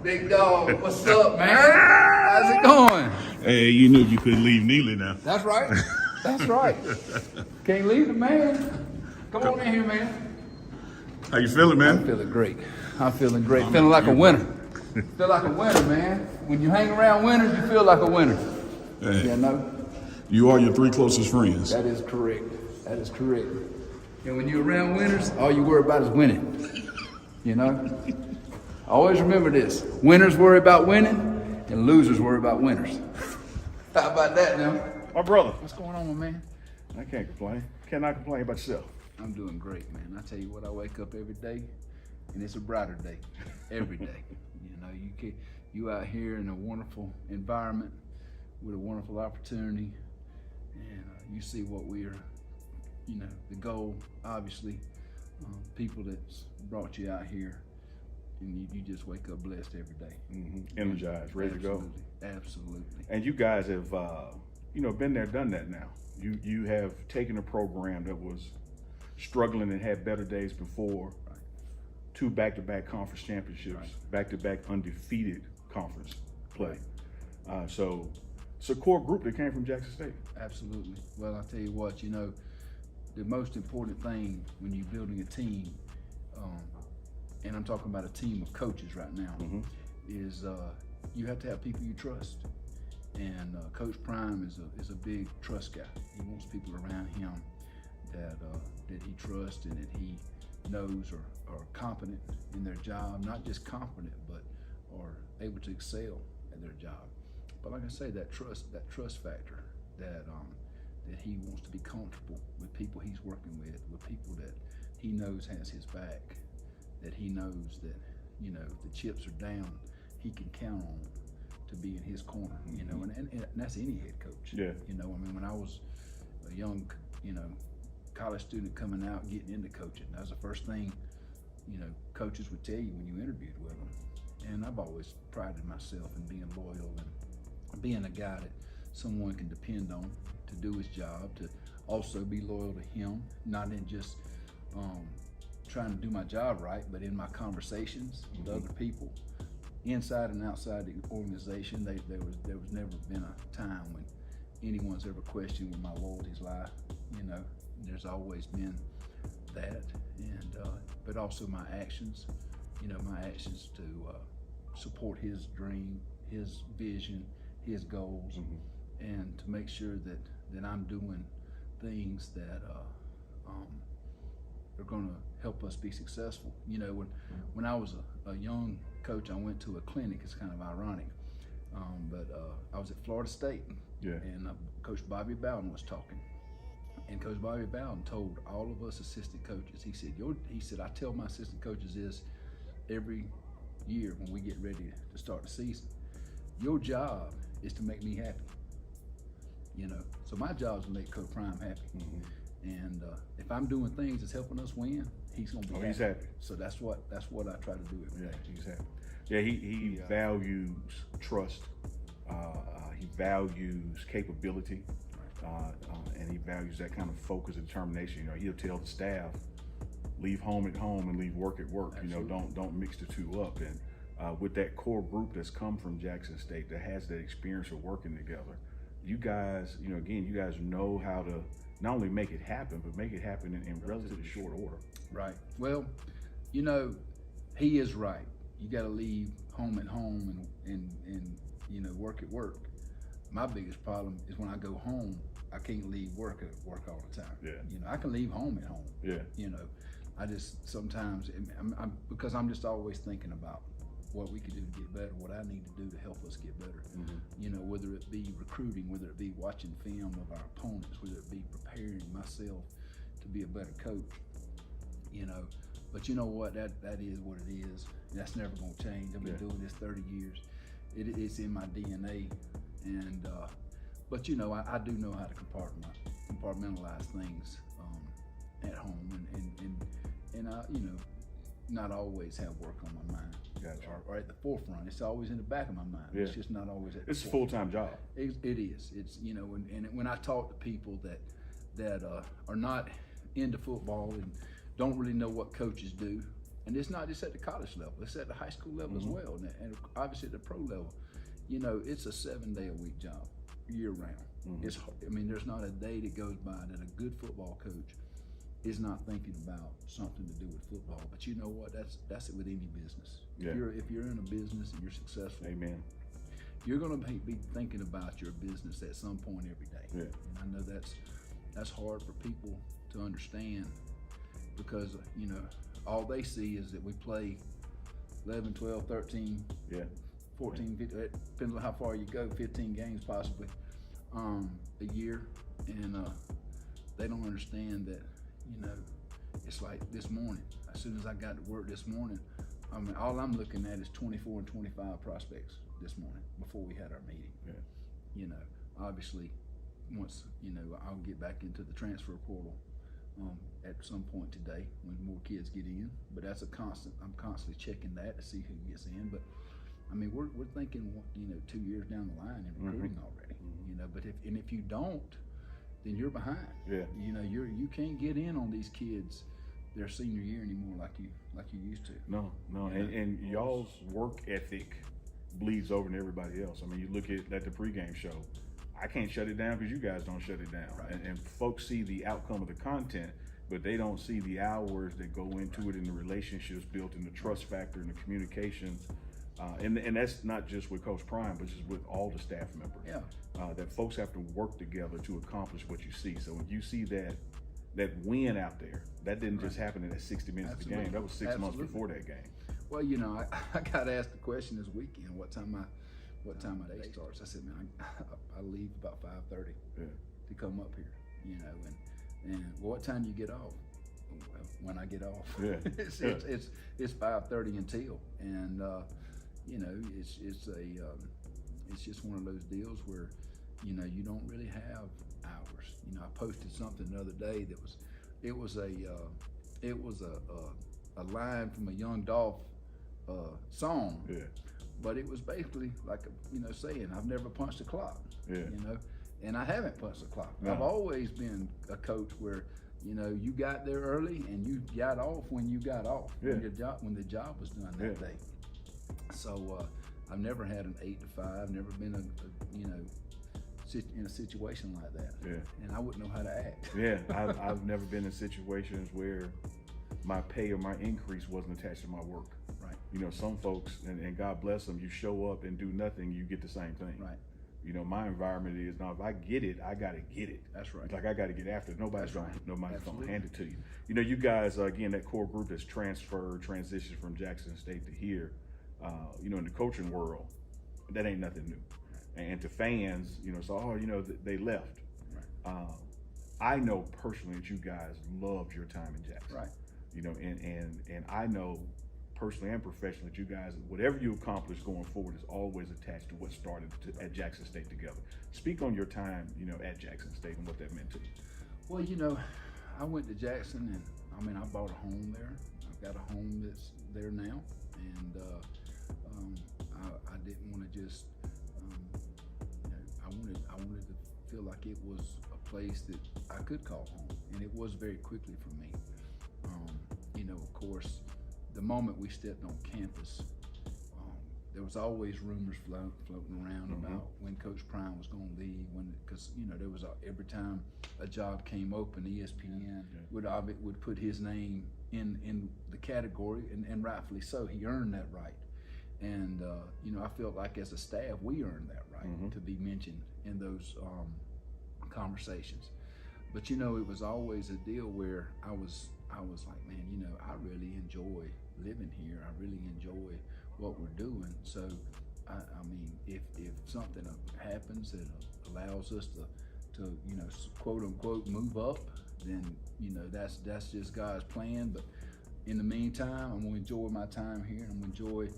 Big dog, what's up, man? How's it going? Hey, you knew you couldn't leave Neely now. That's right. That's right. Can't leave the man. Come on in here, man. How you feeling, I'm man? feeling great. I'm feeling great. Feeling like a winner. Feel like a winner, man. When you hang around winners, you feel like a winner. Hey, You know? you are your 3 closest friends. That is correct. That is correct. And when you're around winners, all you worry about is winning. You know? Always remember this. Winners worry about winning, and losers worry about winners. How about that now? My brother. What's going on, my man? I can't complain. Cannot complain about yourself. I'm doing great, man. I tell you what, I wake up every day, and it's a brighter day. Every day. You know, you out here in a wonderful environment with a wonderful opportunity, and you see what we're, you know, the goal, obviously, people that's brought you out here, and you just wake up blessed every day. Energized, ready to go. Absolutely. And you guys have, been there, done that now. You have taken a program that was struggling and had better days before, 2 back-to-back conference championships, back-to-back undefeated conference play. So it's a core group that came from Jackson State. Absolutely. Well, I'll tell you what, you know, the most important thing when you're building a team, and I'm talking about a team of coaches right now, is you have to have people you trust. And Coach Prime is a big trust guy. He wants people around him that he trusts and that he knows are competent in their job, not just competent, but are able to excel at their job. But like I say, that trust factor, that he wants to be comfortable with people he's working with people that he knows has his back, that he knows that, you know, if the chips are down, he can count on to be in his corner, you know, and that's any head coach. Yeah. You know, I mean, when I was a young, you know, college student coming out, getting into coaching, that was the first thing, you know, coaches would tell you when you interviewed with them. And I've always prided myself in being loyal and being a guy that someone can depend on to do his job, to also be loyal to him, not in just trying to do my job right, but in my conversations with other people, inside and outside the organization. There was never been a time when anyone's ever questioned where my loyalties lie. You know, there's always been that, and but also my actions. You know, my actions to support his dream, his vision, his goals, and to make sure that I'm doing things that are going to help us be successful. You know, when I was a young coach, I went to a clinic. It's kind of ironic, but I was at Florida State, and Coach Bobby Bowden was talking, and Coach Bobby Bowden told all of us assistant coaches. He said, I tell my assistant coaches this every year when we get ready to start the season. Your job is to make me happy. You know, so my job is to make Coach Prime happy. And if I'm doing things that's helping us win, he's gonna be happy. He's happy. So that's what I try to do every day. He's happy. Yeah, he values trust. He values capability, and he values that kind of focus and determination. You know, he'll tell the staff, leave home at home and leave work at work. Absolutely. You know, don't mix the two up. And with that core group that's come from Jackson State that has that experience of working together, you guys, you know, again, you guys know how to not only make it happen, but make it happen in relatively short order. Right. Well, you know, he is right. You got to leave home at home and you know, work at work. My biggest problem is when I go home, I can't leave work at work all the time. Yeah. You know, I can leave home at home. Yeah. You know, I just sometimes because I'm just always thinking about what we could do to get better, what I need to do to help us get better. You know, whether it be recruiting, whether it be watching film of our opponents, whether it be preparing myself to be a better coach. You know, but you know what? That is what it is. That's never going to change. I've been doing this 30 years. It's in my DNA, and but you know, I do know how to compartmentalize things at home, and I, you know, not always have work on my mind. Gotcha. Or at the forefront. It's always in the back of my mind. Yeah. It's just not always at the It's a forefront. full-time job. It is. It's, you know, and when I talk to people that are not into football and don't really know what coaches do, And it's not just at the college level; it's at the high school level as well, and obviously at the pro level. You know, it's a 7-day-a-week job, year round. It's, I mean, there's not a day that goes by that a good football coach is not thinking about something to do with football. But you know what? That's it with any business. Yeah. If you're in a business and you're successful, Amen. you're going to be thinking about your business at some point every day. Yeah. And I know that's hard for people to understand because, you know, all they see is that we play 11, 12, 13, Yeah. 14, 15, it depends on how far you go, 15 games possibly a year. And they don't understand that, you know, it's like this morning. As soon as I got to work this morning, I mean, all I'm looking at is 24 and 25 prospects this morning before we had our meeting. Yeah. You know, obviously, once, you know, I'll get back into the transfer portal at some point today when more kids get in. But that's a constant. I'm constantly checking that to see who gets in. But I mean, we're thinking, you know, 2 years down the line in recruiting already. You know, but if you don't, then you're behind. Yeah. You know, you can't get in on these kids their senior year anymore like you used to. No. Yeah. And y'all's work ethic bleeds over to everybody else. I mean, you look at the pregame show. I can't shut it down because you guys don't shut it down. Right. And folks see the outcome of the content, but they don't see the hours that go into it and the relationships built and the trust factor and the communication. And that's not just with Coach Prime, but just with all the staff members. Yeah. That folks have to work together to accomplish what you see. So when you see that win out there, that didn't just happen in that 60 minutes of the game. That was 6 months before that game. Well, you know, I got asked the question this weekend, what time my day starts. I said, man, I leave about 5:30 to come up here, you know, and what time do you get off? Well, when I get off. Yeah. it's 5:30 until, and you know, it's just one of those deals where, you know, you don't really have hours. You know, I posted something the other day that was a line from a Young Dolph song. Yeah. But it was basically like, saying, I've never punched a clock. Yeah. You know, and I haven't punched a clock. No. I've always been a coach where, you know, you got there early and you got off when you got off. Yeah. When the job was done that day. So I've never had an 8 to 5. Never been in a situation like that. Yeah. And I wouldn't know how to act. Yeah. I've never been in situations where my pay or my increase wasn't attached to my work. Right. You know, some folks, and God bless them, you show up and do nothing, you get the same thing. Right. You know, my environment is, now if I get it, I got to get it. That's right. It's like I got to get after it. Nobody's going Absolutely. to hand it to you. You know, you guys, again, that core group that's transitioned from Jackson State to here, you know, in the coaching world, that ain't nothing new. And to fans, you know, so, they left. Right. I know personally that you guys loved your time in Jackson. Right. You know, and I know personally and professionally that you guys, whatever you accomplish going forward is always attached to what started at Jackson State together. Speak on your time, you know, at Jackson State and what that meant to you. Well, you know, I went to Jackson and I bought a home there. I've got a home that's there now, and I didn't want to just, I wanted to feel like it was a place that I could call home, and it was very quickly for me. You know, of course, the moment we stepped on campus, there was always rumors floating around about when Coach Prime was going to leave. Because you know, there was every time a job came open, ESPN would put his name in the category, and rightfully so. He earned that right, and you know, I felt like as a staff we earned that right to be mentioned in those conversations. But you know, it was always a deal where I was like, man, you know, I really enjoy living here. I really enjoy what we're doing. So, I mean, if something happens that allows us to you know, quote unquote move up, then you know that's just God's plan. But in the meantime, I'm gonna enjoy my time here. I'm gonna enjoy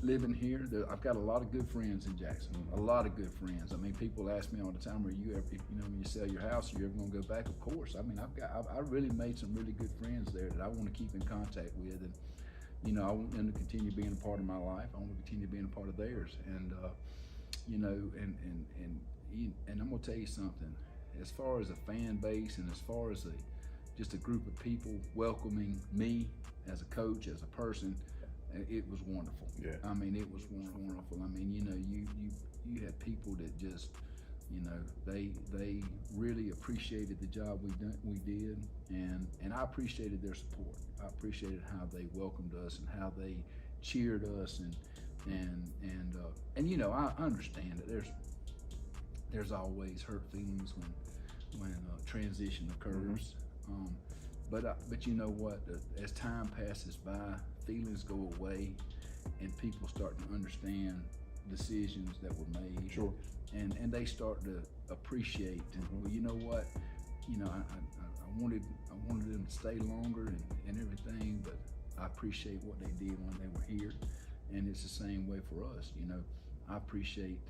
living here. I've got a lot of good friends in Jackson. A lot of good friends. I mean, people ask me all the time, "Are you ever, when you sell your house, are you ever going to go back?" Of course. I mean, I really made some really good friends there that I want to keep in contact with, and you know, I want them to continue being a part of my life. I want to continue being a part of theirs, and you know, and I'm going to tell you something. As far as a fan base, and as far as just a group of people welcoming me as a coach, as a person. It was wonderful. Yeah. I mean, it was wonderful. I mean, you had people that just, they really appreciated the job we did, and I appreciated their support. I appreciated how they welcomed us and how they cheered us, and I understand that there's always hurt feelings when transition occurs. But you know what? As time passes by, feelings go away, and people start to understand decisions that were made. Sure. And they start to appreciate. Well, you know what? I wanted them to stay longer and everything, but I appreciate what they did when they were here, and it's the same way for us. I appreciate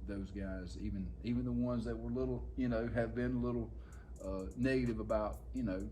those guys, even the ones that were little, have been a little negative about,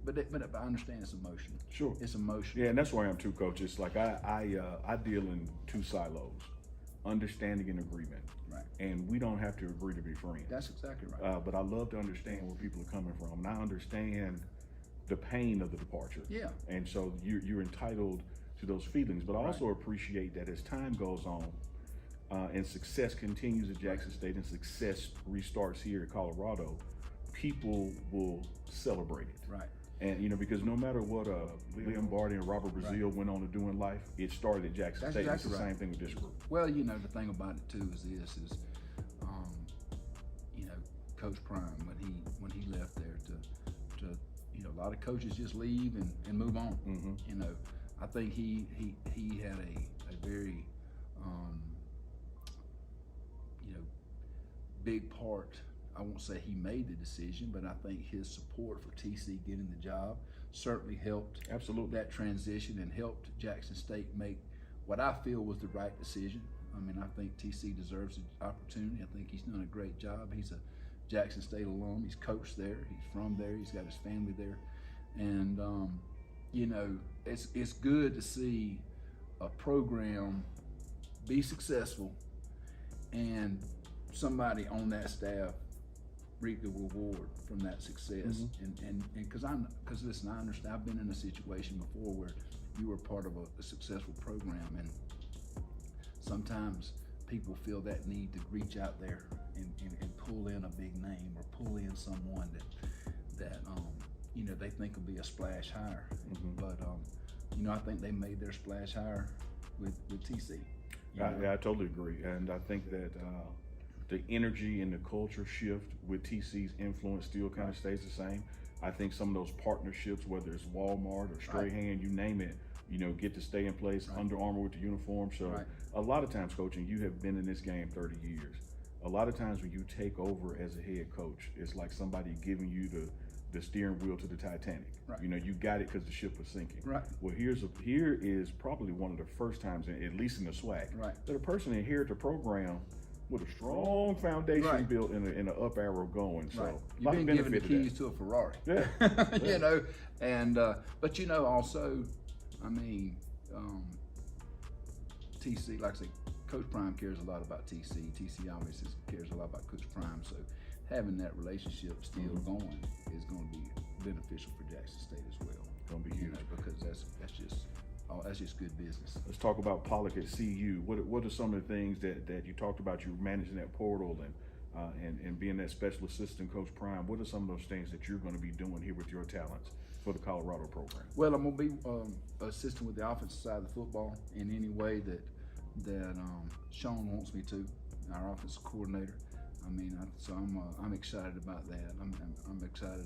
but I understand it's emotional. Sure. It's emotional. Yeah, and that's where I am too, Coach. It's like I deal in two silos: understanding and agreement. Right. And we don't have to agree to be friends. That's exactly right. But I love to understand where people are coming from, and I understand the pain of the departure. Yeah. And so you're entitled to those feelings, but I also appreciate that as time goes on, and success continues at Jackson State, and success restarts here at Colorado, people will celebrate it. Right. And because no matter what Liam Barty and Robert Brazil went on to do in life, it started at Jackson That's State. exactly It's the right. same thing with this group. Well, the thing about it too is Coach Prime, when he left there to a lot of coaches just leave and move on. I think he had a very big part. I won't say he made the decision, but I think his support for TC getting the job certainly helped Absolutely. that transition and helped Jackson State make what I feel was the right decision. I mean, I think TC deserves the opportunity. I think he's done a great job. He's a Jackson State alum. He's coached there. He's from there. He's got his family there. And, it's good to see a program be successful and somebody on that staff reap the reward from that success. And because listen, I understand, I've been in a situation before where you were part of a successful program, and sometimes people feel that need to reach out there and pull in a big name or pull in someone that they think will be a splash hire. But I think they made their splash hire with TC. I totally agree, and I think that the energy and the culture shift with TC's influence still kind of stays the same. I think some of those partnerships, whether it's Walmart or Strahan, you name it, get to stay in place. Under Armour with the uniform. So a lot of times, coaching, you have been in this game 30 years. A lot of times when you take over as a head coach, it's like somebody giving you the steering wheel to the Titanic. Right. You got it because the ship was sinking. Right. Well, here is probably one of the first times, at least in the SWAC, that a person inherited a program with a strong foundation built in an up arrow going. So you've been given the keys to a Ferrari. Yeah. And but also, I mean, TC, like I say, Coach Prime cares a lot about TC. TC obviously cares a lot about Coach Prime. So having that relationship still going is going to be beneficial for Jackson State as well. Going to be huge because that's just good business. Let's talk about Pollock at CU. What are some of the things that you talked about? You managing that portal and being that special assistant, Coach Prime. What are some of those things that you're going to be doing here with your talents for the Colorado program? Well, I'm going to be assisting with the offensive side of the football in any way that Sean wants me to, our offensive coordinator. I mean, I'm excited about that. I'm excited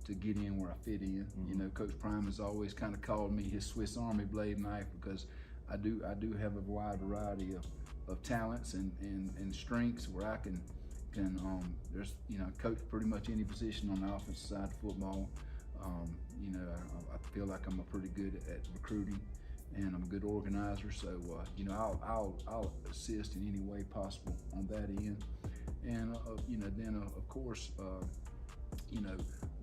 to get in where I fit in. Coach Prime has always kind of called me his Swiss Army blade knife because I do have a wide variety of talents and strengths where I can coach pretty much any position on the offensive side of football. I feel like I'm pretty good at recruiting, and I'm a good organizer. So I'll assist in any way possible on that end. And then of course,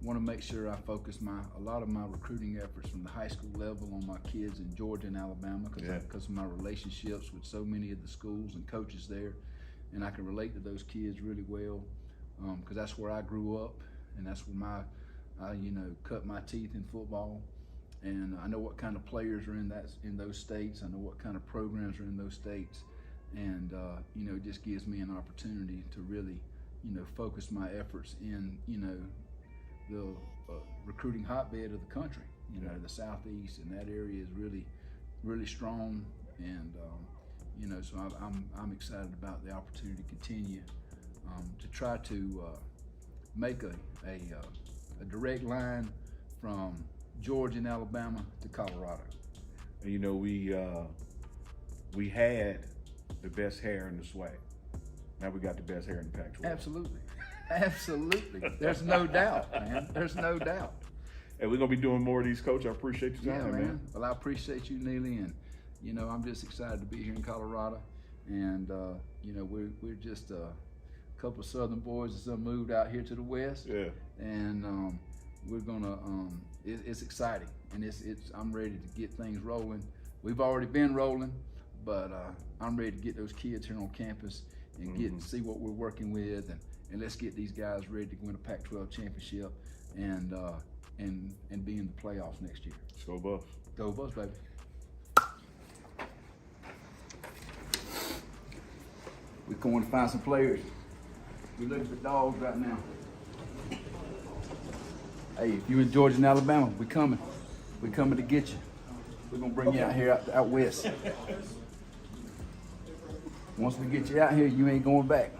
want to make sure I focus a lot of my recruiting efforts from the high school level on my kids in Georgia and Alabama because of my relationships with so many of the schools and coaches there, and I can relate to those kids really well because that's where I grew up, and that's where I cut my teeth in football, and I know what kind of players are in those states. I know what kind of programs are in those states, and it just gives me an opportunity to really, focus my efforts in, the recruiting hotbed of the country. The Southeast, and that area is really, really strong, and so I'm excited about the opportunity to continue to try to make a direct line from Georgia and Alabama to Colorado. And we had the best hair in the swag. Now we got the best hair in the Pac-12. Absolutely. There's no doubt, man. There's no doubt. Hey, we're gonna be doing more of these, Coach. I appreciate your time, man. Well, I appreciate you, Neely, and I'm just excited to be here in Colorado, and we're just a couple of Southern boys that moved out here to the West. Yeah. And we're gonna. It's exciting, and I'm ready to get things rolling. We've already been rolling, but I'm ready to get those kids here on campus and get and see what we're working with, and let's get these guys ready to win a Pac-12 championship and be in the playoffs next year. Let's go Buffs. Go Buffs, baby. We're going to find some players. We're looking for dogs right now. Hey, if you're in Georgia and Alabama, we're coming. We're coming to get you. We're gonna bring you out here, out west. Once we get you out here, you ain't going back.